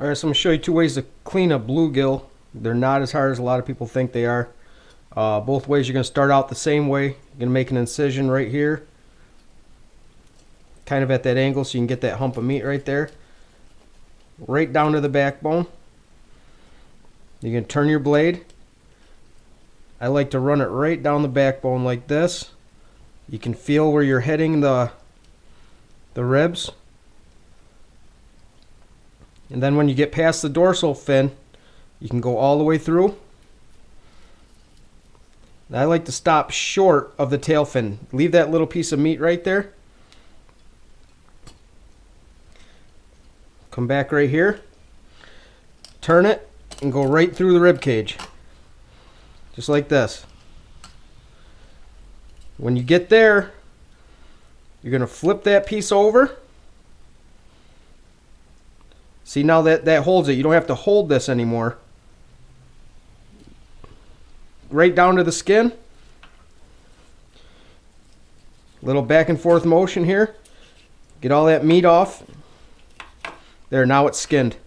Alright, so I'm going to show you two ways to clean a bluegill. They're not as hard as a lot of people think they are. Both ways you're going to start out the same way. You're going to make an incision right here, kind of at that angle so you can get that hump of meat right there. Right down to the backbone. You're going to turn your blade. I like to run it right down the backbone like this. You can feel where you're heading the ribs. And then when you get past the dorsal fin, you can go all the way through. I like to stop short of the tail fin. Leave that little piece of meat right there. Come back right here. Turn it and go right through the rib cage. Just like this. When you get there, you're going to flip that piece over. See, now that holds it. You don't have to hold this anymore. Right down to the skin. Little back and forth motion here. Get all that meat off. There, now it's skinned.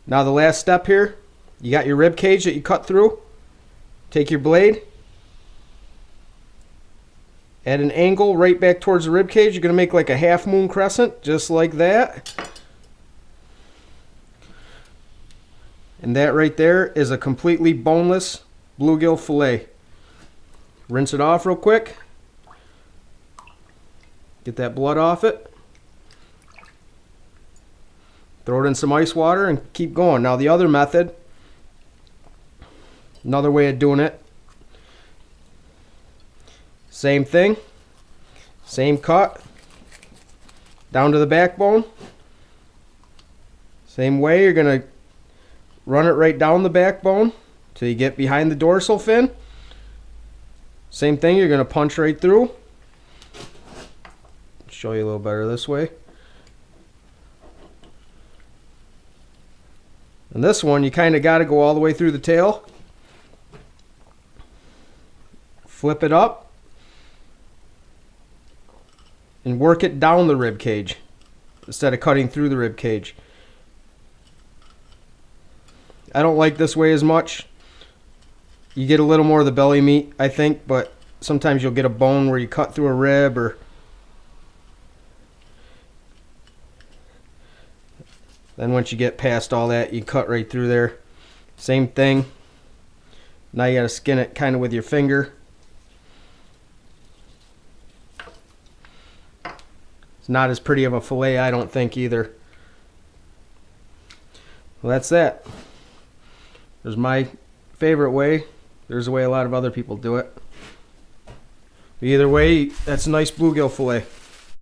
Now the last step here, you got your rib cage that you cut through. Take your blade. At an angle right back towards the rib cage, you're going to make like a half moon crescent, just like that. And that right there is a completely boneless bluegill fillet. Rinse it off real quick. Get that blood off it. Throw it in some ice water and keep going. Now the other method, another way of doing it. Same thing. Same cut. Down to the backbone. Same way, you're going to run it right down the backbone till you get behind the dorsal fin. Same thing, you're going to punch right through. Show you a little better this way. And this one, you kind of got to go all the way through the tail. Flip it up. And work it down the rib cage instead of cutting through the rib cage. I don't like this way as much. You get a little more of the belly meat, I think, but sometimes you'll get a bone where you cut through a rib or then once you get past all that, you cut right through there. Same thing. Now you got to skin it kind of with your finger. It's not as pretty of a fillet, I don't think, either. Well, that's that. There's my favorite way. There's a way a lot of other people do it. Either way, that's a nice bluegill fillet.